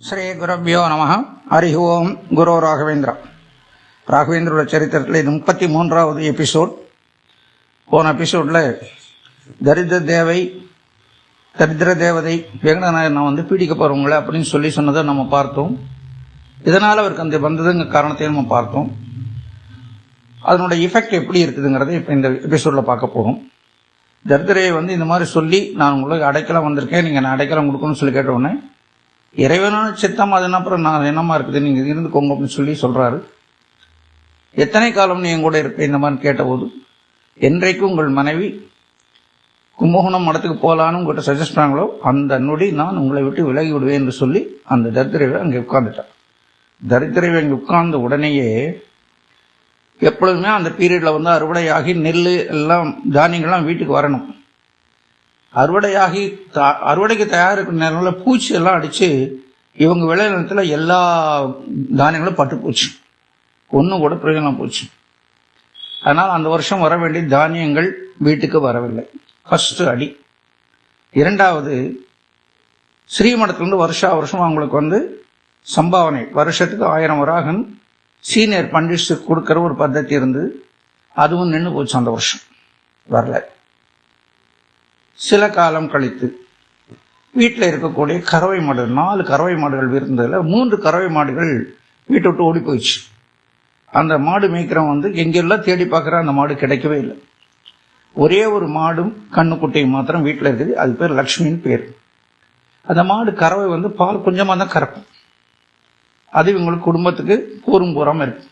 ஸ்ரீ குருப்யோ நம. ஹரி ஓம். குரு ராகவேந்திரோட சரித்திரத்தில் இது 33வது எபிசோட். போன எபிசோடில் தரித்திர தேவதை வேங்கடநாயகனை பீடிக்க போகிறவங்கள அப்படின்னு சொன்னதை நம்ம பார்த்தோம். இதனால் அவருக்கு அந்த வந்ததுங்க காரணத்தையும் நம்ம பார்த்தோம். அதனுடைய எஃபெக்ட் எப்படி இருக்குதுங்கிறத இப்போ இந்த எபிசோடில் பார்க்க போகும். தரித்திரையை இந்த மாதிரி சொல்லி, நான் உங்களுக்கு அடைக்கலம் வந்திருக்கேன், நீங்கள் நான் அடைக்கலம் கொடுக்கணும்னு சொல்லி கேட்ட உடனே, இறைவனோட சித்தம் அது அப்புறம் நான் என்னமா இருக்குது, நீங்கள் இருந்துக்கோங்க அப்படின்னு சொல்லி சொல்கிறாரு. எத்தனை காலம் நீ என் கூட இருப்பேன் இந்த மாதிரி கேட்டபோது, என்றைக்கும் உங்கள் மனைவி கும்பகோணம் மடத்துக்கு போகலான்னு உங்கள்கிட்ட சஜஸ்ட் பண்ணாங்களோ அந்த நொடி நான் உங்களை விட்டு விலகி விடுவேன் என்று சொல்லி அந்த தரித்திரைவை அங்கே உட்கார்ந்துட்டார். தரித்திரைவை அங்கே உட்கார்ந்த உடனேயே எப்பொழுதுமே அந்த பீரியட்ல அறுவடையாகி நெல் எல்லாம் தானியங்கள்லாம் வீட்டுக்கு வரணும். அறுவடைக்கு தயாரிக்கிற நேரங்களில் பூச்சி எல்லாம் அடிச்சு இவங்க விளைநிலத்தில் எல்லா தானியங்களும் பட்டு போச்சு, ஒன்றும் கூட பிரயோஜனம் போச்சு. அதனால் அந்த வருஷம் வர வேண்டிய தானியங்கள் வீட்டுக்கு வரவில்லை. ஃபர்ஸ்ட் அடி. இரண்டாவது, ஸ்ரீமடத்திலிருந்து வருஷம் அவங்களுக்கு சம்பாவனை வருஷத்துக்கு 1000 வராகன் சீனியர் பண்டிட்ஸு கொடுக்கிற ஒரு பద్ధதி இருந்து அதுவும் நின்று போச்சு. அந்த வருஷம் வரல. சில காலம் கழித்து வீட்டில் இருக்கக்கூடிய கறவை மாடு, 4 கறவை மாடுகள் இருந்ததில் 3 கறவை மாடுகள் வீட்டை விட்டு ஓடி போயிடுச்சு. அந்த மாடு மேய்க்கிறவன் எங்கெல்லாம் தேடி பார்க்குற அந்த மாடு கிடைக்கவே இல்லை. ஒரே ஒரு மாடும் கண்ணுக்குட்டையும் மாத்திரம் வீட்டில் இருக்குது. அது பேர் லக்ஷ்மின்னு பேர். அந்த மாடு கறவை பால் கொஞ்சமாக தான் கறக்கும். அது இவங்களுக்கு குடும்பத்துக்கு கூறாமல் இருக்கு.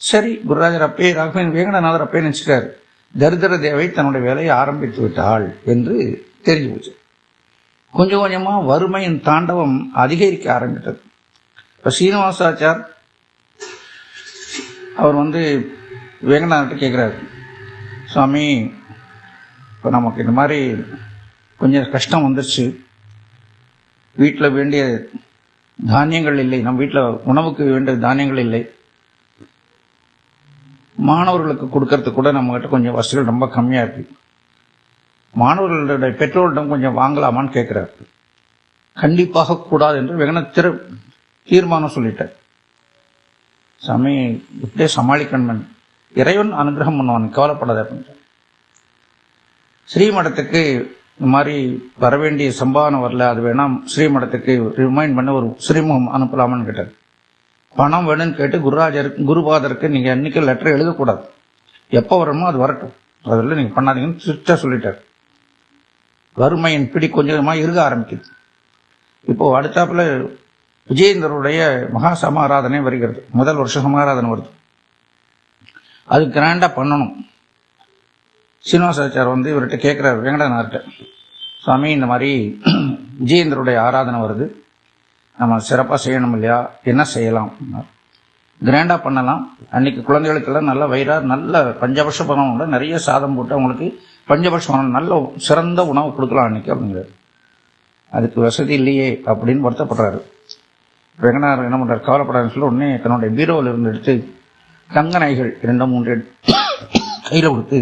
சரி, குருராஜர் அப்பே வேங்கடநாதர் அப்பே நினைச்சிட்டாரு, தரித்திர தேவை தன்னுடைய வேலையை ஆரம்பித்து விட்டாள் என்று தெரிஞ்சு போச்சு. கொஞ்சம் கொஞ்சமா வறுமையின் தாண்டவம் அதிகரிக்க ஆரம்பித்தது. இப்ப சீனிவாசாச்சார் அவர் வேங்கடநாதர்கிட்ட கேட்கிறாரு, சுவாமி, இப்போ நமக்கு இந்த மாதிரி கொஞ்சம் கஷ்டம் வந்துருச்சு, வீட்டில் வேண்டிய தானியங்கள் இல்லை, நம்ம வீட்டில் உணவுக்கு வேண்டிய தானியங்கள் இல்லை, மாணவர்களுக்கு கொடுக்கறதுக்கு கூட நம்மகிட்ட கொஞ்சம் வசதிகள் ரொம்ப கம்மியாக இருக்கு, மாணவர்களுடைய பெற்றோரிடம் கொஞ்சம் வாங்கலாமான்னு கேட்கிறாரு. கண்டிப்பாக கூடாது என்று வெகுன தீர்மானம் சொல்லிட்டார். சாமி, இப்படியே சமாளிக்கணும், இறைவன் அனுகிரகம் பண்ணுவான், கவலைப்படாத அப்படின்ட்டு. ஸ்ரீமடத்துக்கு இந்த மாதிரி வரவேண்டிய சம்பாவனை வரல, அது வேணாம் ஸ்ரீமடத்துக்கு ரிமைண்ட் பண்ண ஒரு ஸ்ரீமுகம் அனுப்பலாமான்னு கேட்டார். பணம் வேணும்னு கேட்டு குருபாதருக்கு நீங்க அன்னைக்கு லெட்டர் எழுதக்கூடாது, எப்போ வரணுமோ அது வரட்டும், அதில் நீங்க பண்ணாதீங்கன்னு ஸ்ட்ரிக்டா சொல்லிட்டார். வறுமையின் பிடி கொஞ்சமா இருக்க ஆரம்பிக்குது. இப்போ அடுத்தாப்புல விஜயேந்தருடைய மகா சமாராதனை வருகிறது. முதல் வருஷம் சமாராதனை வருது. அது கிராண்டா பண்ணணும். சீனிவாசாச்சார் இவர்கிட்ட கேட்கிறார், வேங்கடநாதர்கிட்ட, சுவாமி, இந்த மாதிரி விஜயேந்தருடைய ஆராதனை வருது, நம்ம சிறப்பாக செய்யணும் இல்லையா, என்ன செய்யலாம்? கிராண்டா பண்ணலாம். அன்னைக்கு குழந்தைகளுக்கெல்லாம் நல்ல வயிறா நல்ல பஞ்சபட்ச பணம் உண்டு, நிறைய சாதம் போட்டு அவங்களுக்கு பஞ்சபட்ச பணம் நல்ல சிறந்த உணவு கொடுக்கலாம் அன்னைக்கு அப்படிங்கிறாரு. அதுக்கு வசதி இல்லையே அப்படின்னு வருத்தப்படுறாரு. வேங்கடநாதர் என்ன பண்றாரு, கவலைப்படாதுன்னு சொல்லி உடனே தன்னுடைய பீரோவில் இருந்து எடுத்து தங்க நகைகள் 2-3 கையில கொடுத்து,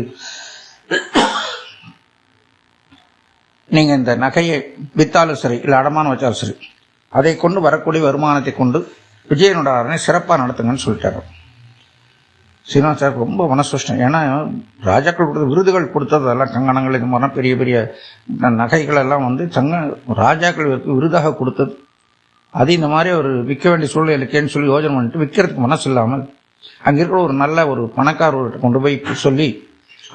நீங்க இந்த நகையை வித்தாலும் சரி இல்லை அடமானம் வச்சாலும் சரி, அதை கொண்டு வரக்கூடிய வருமானத்தை கொண்டு விஜயனோட ஆராதனை சிறப்பாக நடத்துங்கன்னு சொல்லிட்டாரு. சீனிவாசாருக்கு ரொம்ப மனசுஷ்டம். ஏன்னா ராஜாக்கள் கொடுத்த விருதுகள் கொடுத்தது அதெல்லாம் கங்கணங்கள், இது மாதிரிலாம் பெரிய பெரிய நகைகள் எல்லாம் ராஜாக்கள் விருதாக கொடுத்தது. அது இந்த மாதிரி ஒரு விற்க வேண்டிய சூழ்நிலை இருக்கேன்னு சொல்லி யோஜனை பண்ணிட்டு விற்கிறதுக்கு மனசு இல்லாமல் அங்கே இருக்கிற ஒரு நல்ல ஒரு பணக்காரர்கிட்ட கொண்டு போய் சொல்லி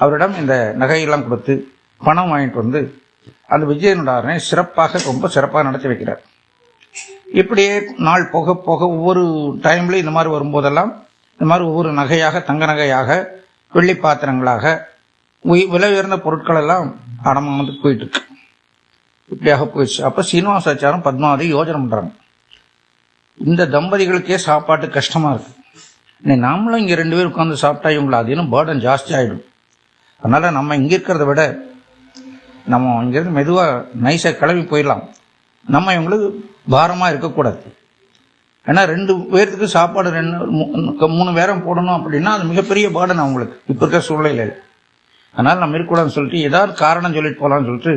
அவரிடம் இந்த நகையெல்லாம் கொடுத்து பணம் வாங்கிட்டு அந்த விஜயனோட ஆராதனை சிறப்பாக ரொம்ப சிறப்பாக நடத்தி வைக்கிறார். இப்படியே நாள் போக போக ஒவ்வொரு டைம்ல இந்த மாதிரி வரும்போதெல்லாம் இந்த மாதிரி ஒவ்வொரு நகையாக, தங்க நகையாக, வெள்ளி பாத்திரங்களாக, விலை உயர்ந்த பொருட்கள் எல்லாம் அடமானது போயிட்டு இருக்கு. இப்படியாக போயிடுச்சு. அப்ப சீனிவாசாச்சாரம் பத்மாவதி யோஜனை பண்றாங்க, இந்த தம்பதிகளுக்கே சாப்பாட்டு கஷ்டமா இருக்கு, நாமளும் இங்க 2 பேர் உட்கார்ந்து சாப்பிட்டா இவங்களை அது இன்னும் பேர்டன் ஜாஸ்தி ஆயிடும். அதனால நம்ம இங்க இருக்கிறத விட நம்ம இங்கிருந்து மெதுவா நைஸா கிளம்பி போயிடலாம், நம்ம இவங்களுக்கு பாரமா இருக்கக்கூடாது. ஏன்னா 2 பேர்த்துக்கு சாப்பாடு 3 பேரம் போடணும் அப்படின்னா அது மிகப்பெரிய பேர்டன் அவங்களுக்கு இப்ப இருக்க சூழ்நிலையில. அதனால நம்ம இருக்கக்கூடாதுன்னு சொல்லிட்டு ஏதாவது காரணம் சொல்லிட்டு போகலான்னு சொல்லிட்டு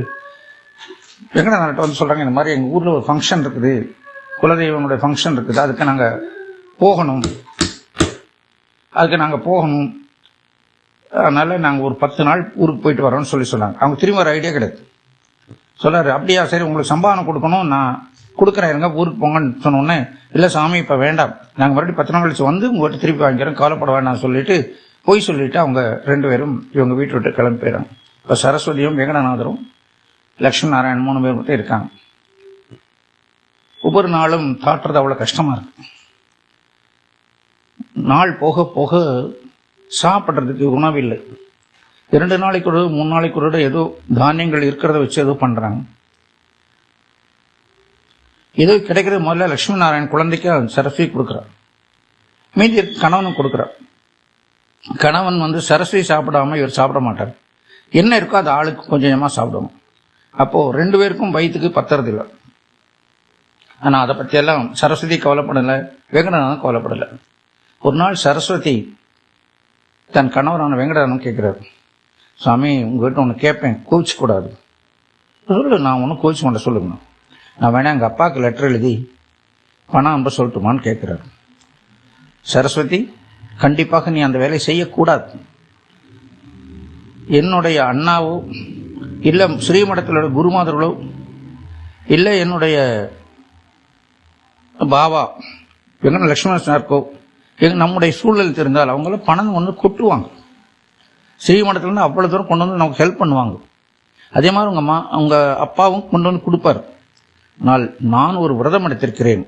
வெங்கடநாதர்கிட்ட சொல்றாங்க, இந்த மாதிரி எங்க ஊர்ல ஒரு ஃபங்க்ஷன் இருக்குது, குலதெய்வங்களுடைய ஃபங்க்ஷன் இருக்குது, அதுக்கு நாங்கள் போகணும், அதனால நாங்கள் ஒரு 10 நாள் ஊருக்கு போயிட்டு வரோம்னு சொன்னாங்க. அவங்க திரும்ப ஒரு ஐடியா கிடையாது. சொல்லாரு, அப்படியா சரி உங்களுக்கு சம்பாவனம் கொடுக்கணும், நான் கொடுக்குறேன் இருங்க ஊருக்கு போங்கன்னு சொன்னோன்னே, இல்லை சாமி இப்போ வேண்டாம், நாங்கள் மறுபடியும் 10 நாள் கழிச்சு வந்து உங்கள்கிட்ட திருப்பி வாங்கிக்கிறோம், கவலைப்பட வேண்டாம் சொல்லிட்டு அவங்க 2 பேரும் இவங்க வீட்டு விட்டு கிளம்பி போயிடறாங்க. இப்போ சரஸ்வதியும் வெங்கடநாதரும் லட்சுமி நாராயணன் 3 பேர் மட்டும் இருக்காங்க. ஒவ்வொரு நாளும் தாட்டுறது அவ்வளோ கஷ்டமா இருக்கு. நாள் போக போக சாப்பிட்றதுக்கு உணவு இல்லை. 2 நாளைக்கு ஒரு 3 நாளைக்கு ஒரு ஏதோ தானியங்கள் இருக்கிறத வச்சு ஏதோ பண்றாங்க. ஏதோ கிடைக்கிறது முதல்ல லட்சுமி நாராயணன் குழந்தைக்கு சரஸ்வதி கொடுக்குறார், மீதி கணவனும் கொடுக்குறார். கணவன் வந்து சரஸ்வதி சாப்பிடாம இவர் சாப்பிட மாட்டார், என்ன இருக்கோ அது ஆளுக்கு கொஞ்சமா சாப்பிடுவோம். அப்போ 2 பேருக்கும் வயிற்றுக்கு பத்துறது இல்லை. ஆனா அதை பத்தி எல்லாம் சரஸ்வதி கவலைப்படலை, வெங்கடநாதன் கவலைப்படலை. ஒரு நாள் சரஸ்வதி தன் கணவரான வெங்கடநாதன் கேட்கிறார், சாமி உங்ககிட்ட ஒன்று கேட்பேன், கோவிச்சு கூடாது. சொல்லு, நான் ஒன்றும் கோவிச்சு கொண்ட சொல்லுங்க, நான் வேணா எங்கள் அப்பாவுக்கு லெட்டர் எழுதி பணம் அனுப்ப சொல்லட்டுமான்னு கேட்கிறார். சரஸ்வதி, கண்டிப்பாக நீ அந்த வேலையை செய்யக்கூடாது. என்னுடைய அண்ணாவோ இல்லை ஸ்ரீமடத்தில் குருமாதர்களோ இல்லை என்னுடைய பாபா வெங்கட லட்சுமணாருக்கோ நம்முடைய சூழல் தெரிந்தால் அவங்கள பணம் ஒன்று கொட்டுவாங்க. ஸ்ரீமடத்துலேருந்து அவ்வளோ தூரம் கொண்டு வந்து நமக்கு ஹெல்ப் பண்ணுவாங்க. அதே மாதிரி உங்க அப்பாவும் கொண்டு வந்து கொடுப்பார். நான் ஒரு விரதம் எடுத்திருக்கிறேன்.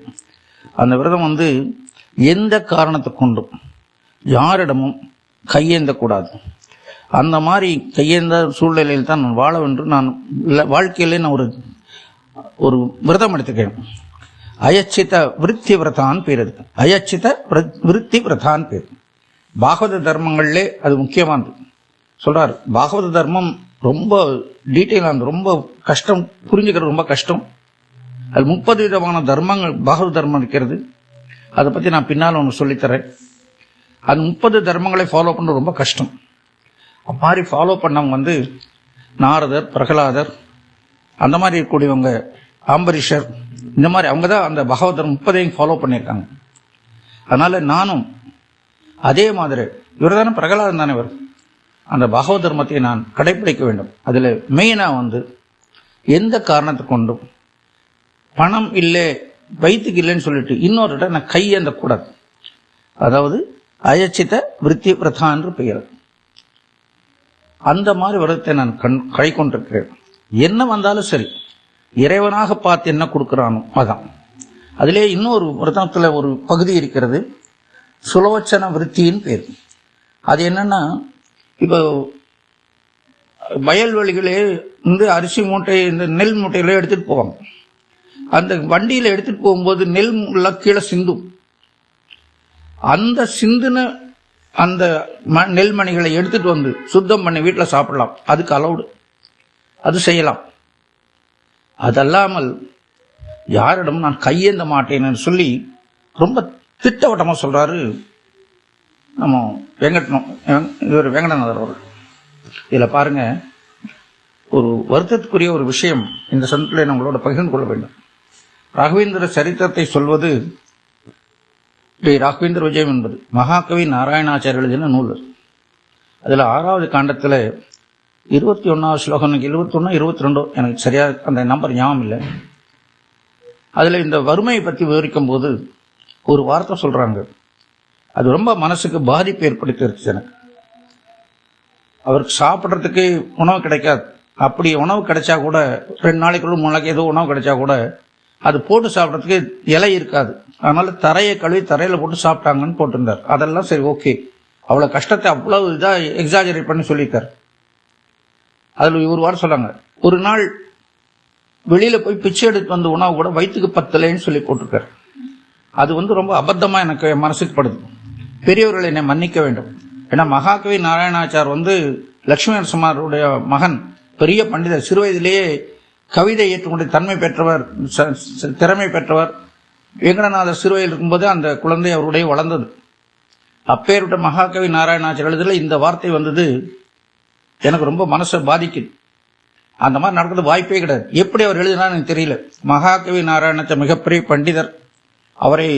அந்த விரதம் வந்து எந்த காரணத்தை கொண்டும் யாரிடமும் கையேந்தக்கூடாது. அந்த மாதிரி கையேந்த சூழ்நிலையில் தான் நான் வாழ வேண்டும். நான் வாழ்க்கையிலே நான் ஒரு விரதம் எடுத்துக்கிறேன். அயச்சித விருத்தி விரதான் பேர். அது அயச்சித விருத்தி விரதான் பேர். பாகவத தர்மங்கள்லே அது முக்கியமானது. சொல்றாரு, பாகவத தர்மம் ரொம்ப டீட்டெயிலானது, ரொம்ப கஷ்டம், புரிஞ்சுக்கிறது ரொம்ப கஷ்டம். அது 30 விதமான தர்மங்கள் பாகவத தர்மம் இருக்கிறது. அதை பத்தி நான் பின்னால் ஒன்று சொல்லித்தரேன். அது 30 தர்மங்களை ஃபாலோ பண்ண ரொம்ப கஷ்டம். மாதிரி ஃபாலோ பண்ணவங்க வந்து நாரதர், பிரகலாதர், அந்த மாதிரி இருக்கக்கூடியவங்க, ஆம்பரீஷர், இந்த மாதிரி அவங்க தான் அந்த பகவதர் 30 ஃபாலோ பண்ணியிருக்காங்க. அதனால நானும் அதே மாதிரி, இவர் தானே பிரகலாதன் தானே, இவர் அந்த பகவத் தர்மத்தை நான் கடைபிடிக்க வேண்டும். அதுல மெயினா வந்து எந்த காரணத்தை கொண்டும் பணம் இல்லை, வயிற்றுக்கு இல்லைன்னு சொல்லிட்டு இன்னொரு நான் கையேந்த கூடாது. அதாவது அயச்சித விருத்தி பிரதா என்று பெயர். அந்த மாதிரி விரதத்தை நான் கை கொண்டிருக்கிறேன். என்ன வந்தாலும் சரி, இறைவனாக பார்த்து என்ன கொடுக்கிறானோ அதான். அதிலே இன்னொரு விரதத்துல ஒரு பகுதி இருக்கிறது, சுலோச்சன விருத்தியின் பேர். அது என்னன்னா, இப்போ வயல்வெளிகளே வந்து அரிசி மூட்டை, இந்த நெல் மூட்டைகளே எடுத்துட்டு போவாங்க. அந்த வண்டியில எடுத்துட்டு போகும்போது நெல் கீழே சிந்தும். அந்த சிந்துன அந்த நெல்மணிகளை எடுத்துட்டு வந்து சுத்தம் பண்ணி வீட்டில் சாப்பிடலாம், அதுக்கு அலௌடு, அது செய்யலாம். அதல்லாமல் யாரிடம் நான் கையேந்த மாட்டேன்னு சொல்லி ரொம்ப திட்டவட்டமா சொல்றாரு நம்ம வெங்கடநாதர் அவர்கள். இதுல பாருங்க, ஒரு வருத்தத்துக்குரிய ஒரு விஷயம் இந்த சந்தத்தில் நம்மளோட பகிர்ந்து கொள்ள வேண்டும். ராகவேந்திர சரித்திரத்தை சொல்வது ராகவேந்திர விஜயம் என்பது மகாகவி நாராயணாச்சாரிய எழுதின நூல். அதுல 6வது காண்டத்துல 21வது ஸ்லோகம், 21 22 எனக்கு சரியா அந்த நம்பர் ஞாபகம் இல்லை. அதுல இந்த வறுமையை பத்தி விவரிக்கும் போது ஒரு வார்த்தை சொல்றாங்க, அது ரொம்ப மனசுக்கு பாதிப்பு ஏற்படுத்திருச்சு எனக்கு. அவருக்கு சாப்பிட்றதுக்கு உணவு கிடைக்காது. அப்படி உணவு கிடைச்சா கூட 2 நாளைக்குள்ள 3 நாளைக்கு ஏதோ உணவு கிடைச்சா கூட அது போட்டு சாப்பிட்றதுக்கு இலை இருக்காது. அதனால தரையை கழுவி தரையில போட்டு சாப்பிட்டாங்கன்னு போட்டிருந்தார். அதெல்லாம் சரி, ஓகே. அவ்வளவு கஷ்டத்தை அவ்வளவு இதா எக்ஸாஜரேட் பண்ணி சொல்லியிருக்காரு. அதுல ஒரு வாரம் சொல்லாங்க, ஒரு நாள் வெளியில போய் பிச்சை எடுத்து வந்து உணவு கூட வயிற்றுக்கு பத்தலைன்னு சொல்லி போட்டிருக்காரு. அது வந்து ரொம்ப அபத்தமா எனக்கு மனசுக்கு படுது. பெரியவர்கள் என்னை மன்னிக்க வேண்டும். ஏன்னா மகாகவி நாராயணாச்சார் வந்து லட்சுமி நரசிம்மருடைய மகன், பெரிய பண்டிதர், சிறு வயதிலேயே கவிதை ஏற்றுக்கொண்ட தன்மை பெற்றவர், திறமை பெற்றவர். வெங்கடநாதர் சிறுவயதில் இருக்கும்போது அந்த குழந்தை அவருடைய வளர்ந்தது. அப்பேற்பட்ட மகாகவி நாராயணாச்சார் எழுதுல இந்த வார்த்தை வந்தது எனக்கு ரொம்ப மனசை பாதிக்குது. அந்த மாதிரி நடக்கிறது வாய்ப்பே கிடையாது. எப்படி அவர் எழுதினான்னு எனக்கு தெரியல. மகாகவி நாராயணத்தை மிகப்பெரிய பண்டிதர், அவரை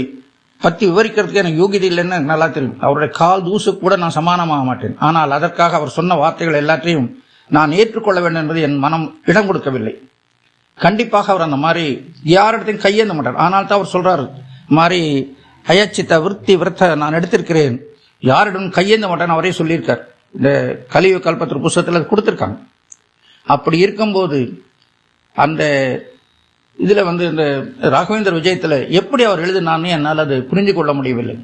பற்றி விவரிக்கிறதுக்கு எனக்கு யோகிதை இல்லைன்னு எனக்கு நல்லா தெரியும். அவருடைய கால் தூசு கூட நான் சமானமாக மாட்டேன். ஆனால் அதற்காக அவர் சொன்ன வார்த்தைகள் எல்லாத்தையும் நான் ஏற்றுக்கொள்ள வேண்டும் என்பது என் மனம் இடம் கொடுக்கவில்லை. கண்டிப்பாக அவர் அந்த மாதிரி யாரிடத்தையும் கையேந்த மாட்டார். ஆனால் தான் அவர் சொல்றாரு, மாதிரி அயச்சித்த விருத்தி விரத்த நான் எடுத்திருக்கிறேன், யாரிடம் கையேந்த மாட்டேன்னு அவரே சொல்லியிருக்கார். இந்த கலியுக கல்பத்திர புஸ்தகத்தில் கொடுத்திருக்காங்க. அப்படி இருக்கும்போது அந்த இதுல இந்த ராகவேந்தர் விஜயத்துல எப்படி அவர் எழுதினான்னு என்னால் அது புரிந்து கொள்ள முடியவில்லை.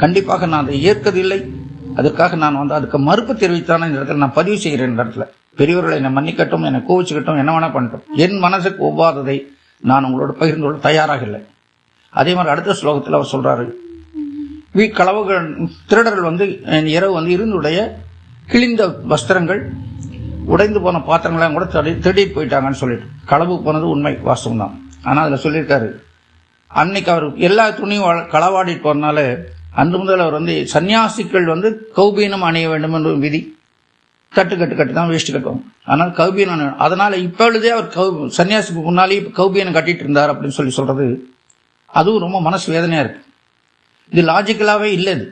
கண்டிப்பாக நான் அதை ஏற்கதில்லை. அதற்காக நான் அதுக்கு மறுப்பு தெரிவித்தான இந்த இடத்துல நான் பதிவு செய்கிறேன். இந்த இடத்துல பெரியவர்களை என்னை மன்னிக்கட்டும், என்னை கோவிச்சுக்கட்டும், என்ன வேணா பண்ணட்டும், என் மனசுக்கு ஒவ்வாததை நான் உங்களோட பகிர்ந்து கொள்ள தயாராக இல்லை. அதே மாதிரி அடுத்த ஸ்லோகத்தில் அவர் சொல்றாரு, களவுகள் திருடர்கள் இரவு இருந்துடைய கிழிந்த வஸ்திரங்கள், உடைந்து போன பாத்திரங்களாம் கூட திருடிட்டு போயிட்டாங்கன்னு சொல்லிட்டு களவு போனது உண்மை, வாஸ்தவம் தான். ஆனால் அதில் சொல்லியிருக்காரு, அன்னைக்கு அவர் எல்லா துணியும் களவாடிட்டு போறதுனால அன்று முதல் அவர் சன்னியாசிகள் கௌபீனம் அணிய வேண்டும் என்று விதி. தட்டு கட்டு தான் வேஷ்டி கட்டுவாங்க. ஆனால் கௌபீனம், அதனால இப்பொழுதே அவர் சன்னியாசிக்கு முன்னாலேயே கௌபீனம் கட்டிட்டு இருந்தார் அப்படின்னு சொல்றது அதுவும் ரொம்ப மனசு வேதனையா இருக்கு. இது லாஜிக்கலாவே இல்லை. இது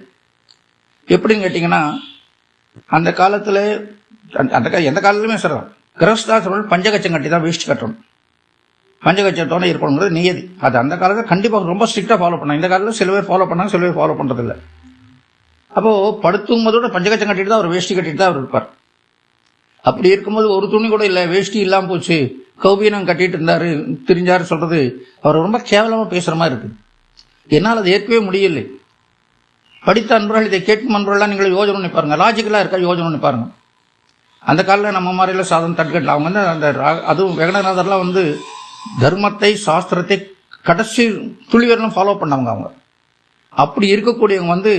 எப்படின்னு கேட்டீங்கன்னா, அந்த காலத்துல எந்த காலத்திலுமே சொல்றாங்க, கிரகஸ்தாசிரமங்கள் பஞ்சகச்சம் கட்டி தான் வேஷ்டி கட்டணும், பஞ்சகச்சத்தோட இருக்கணுங்கிறது நியதி. அது அந்த காலத்தில் கண்டிப்பாக ரொம்ப ஸ்ட்ரிக்டா ஃபாலோ பண்ணாங்க. இந்த காலத்தில் சில பேர் ஃபாலோ பண்ணாங்க, சில பேர் ஃபாலோ பண்றது இல்லை. அப்போ படுத்தும் போதோட பஞ்சகச்சம் கட்டிட்டு தான் அவர் வேஷ்டி கட்டிட்டு தான் அவர் இருப்பார். அப்படி இருக்கும்போது ஒரு துணி கூட இல்லை, வேஷ்டி இல்லாம போச்சு, கௌபீனம் கட்டிட்டு இருந்தாரு தெரிஞ்சாரு சொல்றது அவர் ரொம்ப கேவலமா பேசுற மாதிரி இருக்கு. என்னால் அதை ஏற்கவே முடியலை. படித்த அன்பர்கள், இதை கேட்கும் அன்பர்கள்லாம் நீங்கள் யோஜனை பண்ணி பாருங்க, லாஜிக்கலா இருக்கா யோஜனை பண்ணி பாருங்க. அந்த காலில் நம்ம மாதிரில சாதம் தட்டுக்கட்டல. அவங்க அந்த அதுவும் வெங்கடநாதர்லாம் தர்மத்தை சாஸ்திரத்தை கடைசி துளிவரெல்லாம் ஃபாலோ பண்ணவங்க. அவங்க அப்படி இருக்கக்கூடியவங்க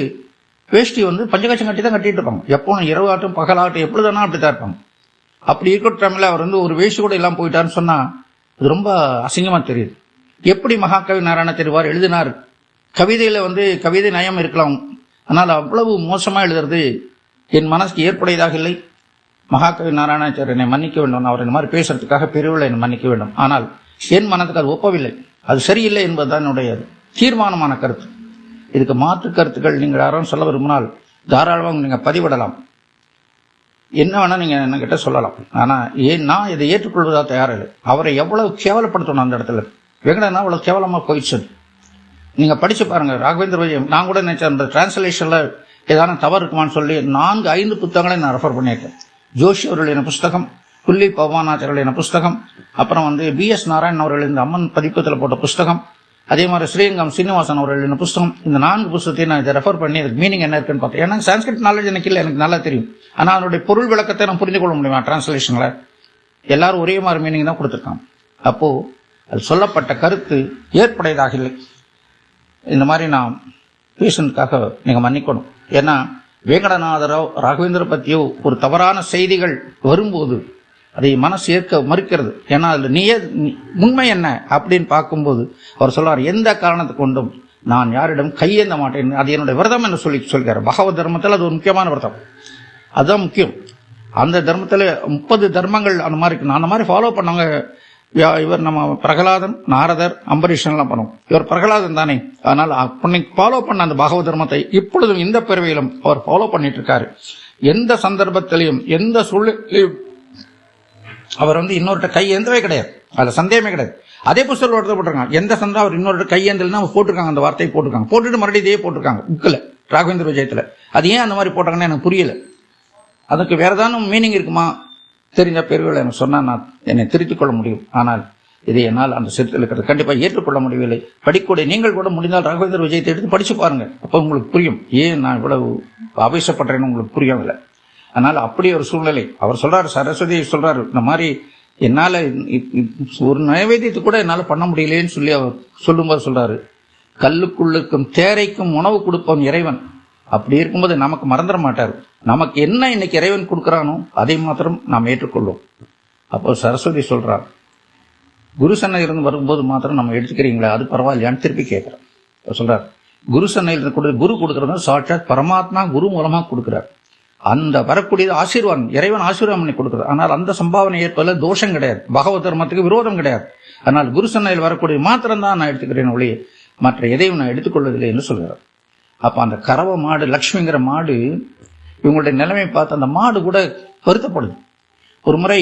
வேஷ்டி பஞ்சகச்சம் கட்டி தான் கட்டிட்டு இருப்பாங்க. எப்பவும் இரவாட்டும் பகலாகட்டும் எப்பொழுதுனா அப்படித்தான் இருப்பாங்க. அப்படி இருக்கிற டைம்ல அவர் ஒரு வேஷ்டி கூட இல்லாமல் போயிட்டாருன்னு சொன்னா அது ரொம்ப அசிங்கமா தெரியுது. எப்படி மகாகவி நாராயண தெரிவார் எழுதினார். கவிதையில கவிதை நயம் இருக்கலாம், ஆனால் அவ்வளவு மோசமா எழுதுறது என் மனசுக்கு ஏற்புடையதாக இல்லை. மகாகவி நாராயணாச்சாரியர் என்னை மன்னிக்க வேண்டும், அவர் இந்த மாதிரி பேசுறதுக்காக பெரியவர்களை என்னை மன்னிக்க வேண்டும். ஆனால் என் மனதுக்கு அது ஒப்பவில்லை, அது சரியில்லை என்பதுதான் என்னுடைய தீர்மானமான கருத்து. இதுக்கு மாற்று கருத்துக்கள் நீங்கள் யாரும் சொல்ல விரும்பினால் தாராளமாக நீங்க பதிவிடலாம், என்ன வேணா நீங்க என்ன கிட்ட சொல்லலாம். ஆனா நான் இதை ஏற்றுக்கொள்வதா தயாரில்லை. அவரை எவ்வளவு கேவலப்படுத்தணும் அந்த இடத்துல. வெங்கடனா அவ்வளவு கேவலமா போயிடுச்சு. நீங்க படிச்சு பாருங்க ராகவேந்திர விஜயம். நான் கூட நினைச்சேன் அந்த டிரான்ஸ்லேஷன்ல ஏதாவது தவறு இருக்குமான்னு சொல்லி 4-5 புத்தகங்களை நான் ரெஃபர் பண்ணியிருக்கேன். ஜோஷி அவர்களின் புஸ்தகம், புள்ளி பவானாச்சாரியின் புஸ்தகம், அப்புறம் BS நாராயணன் அவர்கள் இந்த அம்மன் பதிப்பத்தில் போட்ட புஸ்தகம், அதே மாதிரி ஸ்ரீரங்கம் சீனிவாசன் அவர்களின் புஸ்தகம். இந்த 4 புஸ்தகத்தையும் நான் இதை ரெஃபர் பண்ணி அதுக்கு மீனிங் என்ன இருக்குன்னு பார்த்தேன். ஏன்னா சான்ஸ்கிரிட் நாலேஜ் எனக்கு இல்லை, எனக்கு நல்லா தெரியும். ஆனால் அதனுடைய பொருள் விளக்கத்தை நான் புரிந்து கொள்ள முடியுமா டிரான்ஸ்லேஷன்ல? எல்லாரும் ஒரே மாதிரி மீனிங் தான் கொடுத்துருக்காங்க. அப்போ அது சொல்லப்பட்ட கருத்து ஏற்புடையதாக இல்லை. இந்த மாதிரி நான் பேசுனதுக்காக நீங்க மன்னிக்கணும். ஏன்னா வேங்கடநாதரோ ராகவேந்திர பத்தியோ ஒரு தவறான செய்திகள் வரும்போது அதை மனசு ஏற்க மறுக்கிறது. ஏன்னா அதுல உண்மை என்ன அப்படின்னு பார்க்கும்போது அவர் சொல்றார், எந்த காரணத்தை கொண்டும் நான் யாரிடம் கையேந்த மாட்டேன், அது என்னுடைய விரதம் என்று சொல்கிறார். பகவத் தர்மத்தில் அது ஒரு முக்கியமான விரதம், அதுதான் முக்கியம். அந்த தர்மத்தில் 30 தர்மங்கள் அந்த மாதிரி இருக்கு. அந்த மாதிரி ஃபாலோ பண்ணாங்க. இவர் நம்ம பிரகலாதன், நாரதர், அம்பரீஷன் எல்லாம் பண்ணுவோம். இவர் பிரகலாதன் தானே, அதனால ஃபாலோ பண்ண அந்த பகவத் தர்மத்தை இப்பொழுதும் இந்த பிறவியிலும் அவர் ஃபாலோ பண்ணிட்டு இருக்காரு. எந்த சந்தர்ப்பத்திலையும் எந்த சூழ்நிலையும் அவர் இன்னொருட்ட கையேந்தவே கிடையாது, அதுல சந்தேகமே கிடையாது. அதே புத்தகத்தில் ஒருத்தர் போட்டிருக்காங்க, எந்த சந்தா அவர் இன்னொரு கையேந்தல்னா போட்டிருக்காங்க, அந்த வார்த்தையை போட்டிருக்காங்க, போட்டுட்டு மறுபடியும் இதே போட்டிருக்காங்க புக்கில் ராகவேந்திர விஜயத்துல. அது ஏன் அந்த மாதிரி போட்டாங்கன்னு எனக்கு புரியல. அதுக்கு வேற ஏதாவது மீனிங் இருக்குமா தெரிஞ்ச பேர்கள் எனக்கு சொன்னா நான் என்னை திருத்திக் கொள்ள முடியும். ஆனால் இதை என்னால் அந்த சிறுத்தில் இருக்கிறது கண்டிப்பாக ஏற்றுக்கொள்ள முடியவில்லை. படிக்கூடிய நீங்கள் கூட முடிந்தால் ராகவேந்திர விஜயத்தை எடுத்து படிச்சு பாருங்க, அப்போ உங்களுக்கு புரியும் ஏன் நான் இவ்வளவு ஆவேசப்படுறேன்னு உங்களுக்கு புரியவில்லை. அதனால அப்படி ஒரு சூழ்நிலை. அவர் சொல்றாரு, சரஸ்வதி சொல்றாரு, இந்த மாதிரி என்னால ஒரு நைவேத்தியத்தை கூட என்னால பண்ண முடியலேன்னு சொல்லி அவர் சொல்லும்போது சொல்றாரு, கல்லுக்குள்ளுக்கும் தேரைக்கும் உணவு கொடுப்பவன் இறைவன். அப்படி இருக்கும்போது நமக்கு மறந்துட மாட்டார். நமக்கு என்ன இன்னைக்கு இறைவன் கொடுக்கிறானோ அதை மாத்திரம் நாம் ஏற்றுக்கொள்ளும். அப்போ சரஸ்வதி சொல்றார், குரு சன்னையில் இருந்து வரும்போது மாத்திரம் நம்ம எடுத்துக்கிறீங்களா, அது பரவாயில்லையான்னு திருப்பி கேட்கிறேன். சொல்றார், குரு சன்னையில் இருந்து குரு கொடுக்கறது சாட்சாத் பரமாத்மா குரு மூலமா கொடுக்கிறார். அந்த வரக்கூடியது ஆசீர்வாதம், இறைவன் ஆசீர்வாதம் பண்ணி கொடுக்குறது. ஆனால் அந்த சம்பாவனை ஏற்பதில் தோஷம் கிடையாது, பகவத் தர்மத்துக்கு விரோதம் கிடையாது. ஆனால் குரு சன்னையில் வரக்கூடிய மாத்திரம்தான் நான் எடுத்துக்கிறேன் ஒழிய மற்ற எதையும் நான் எடுத்துக்கொள்வதில்லை என்று சொல்கிறார். அப்ப அந்த கறவை மாடு, லக்ஷ்மிங்கிற மாடு, இவங்களுடைய நிலைமை பார்த்து அந்த மாடு கூட வருத்தப்படுது. ஒரு முறை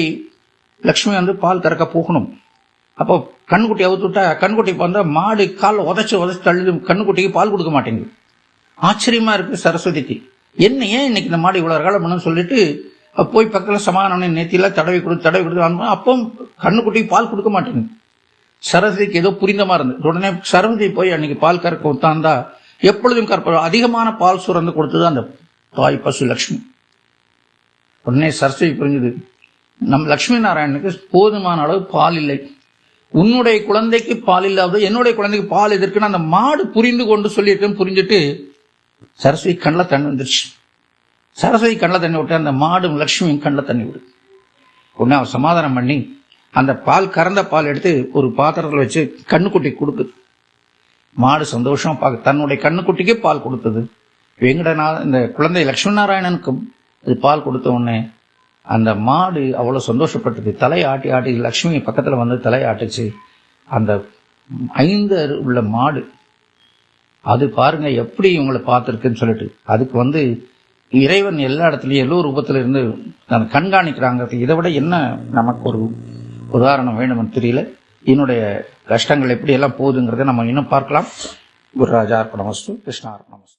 லக்ஷ்மி வந்து பால் கறக்க போகணும். அப்போ கண்ணுக்குட்டி அவுத்து விட்டா, கண்ணுக்குட்டி வந்தா மாடு கால் உதச்சு தள்ளுது, கண்ணுக்குட்டிக்கு பால் கொடுக்க மாட்டேங்குது. ஆச்சரியமா இருக்கு சரஸ்வதிக்கு. என்ன ஏன் இன்னைக்கு இந்த மாடு இவ்வளவு காலம் பண்ணு சொல்லிட்டு போய் பக்கத்துல சமாதானம் நேத்தில தடவி கொடுத்து அப்போ கண்ணுக்குட்டிக்கு பால் கொடுக்க மாட்டேங்குது. சரஸ்வதிக்கு ஏதோ புரிந்தமா இருந்தது. உடனே சரஸ்வதி போய் அன்னைக்கு பால் கறக்க உட்கார்ந்தா எப்பொழுதும் கற்ப அதிகமான பால் சுரந்து கொடுத்தது அந்த தாய் பசு லட்சுமி. உடனே சரஸ்வதி புரிஞ்சது, நம் லட்சுமி நாராயணனுக்கு போதுமான அளவு பால் இல்லை, உன்னுடைய குழந்தைக்கு பால் இல்லாத என்னுடைய குழந்தைக்கு பால் எதற்குன்னு அந்த மாடு புரிந்து கொண்டு சொல்லியிருக்கேன்னு புரிஞ்சுட்டு சரஸ்வதி கண்ணில் தண்ணி வந்துருச்சு. சரஸ்வதி கண்ணில் தண்ணி விட்டு அந்த மாடு லட்சுமியும் கண்ணில் தண்ணி விடு. உடனே அவர் சமாதானம் பண்ணி அந்த பால் கறந்த பால் எடுத்து ஒரு பாத்திரத்தில் வச்சு கண்ணுக்குட்டி கொடுக்குது. மாடு சந்தோஷமா பார்க்க தன்னுடைய கண்ணுக்குட்டிக்கே பால் கொடுத்தது. இந்த குழந்தை லட்சுமி நாராயணனுக்கும் அது பால் கொடுத்த உடனே அந்த மாடு அவ்வளவு சந்தோஷப்பட்டது. தலையாட்டி ஆட்டி லட்சுமி பக்கத்துல வந்து தலையாட்டுச்சு. அந்த 5 உள்ள மாடு அது பாருங்க எப்படி இவங்களை பார்த்துருக்குன்னு சொல்லிட்டு அதுக்கு இறைவன் எல்லா இடத்துலயும் எல்லோ ரூபத்துல இருந்து கண்காணிக்கிறாங்க. இதை விட என்ன நமக்கு ஒரு உதாரணம் வேணும்னு தெரியல. என்னுடைய கஷ்டங்கள் எப்படி எல்லாம் போகுதுங்கிறத நம்ம இன்னும் பார்க்கலாம். குருராஜா அர்ப்பணமஸ்து, கிருஷ்ணா அர்ப்பணமஸ்து.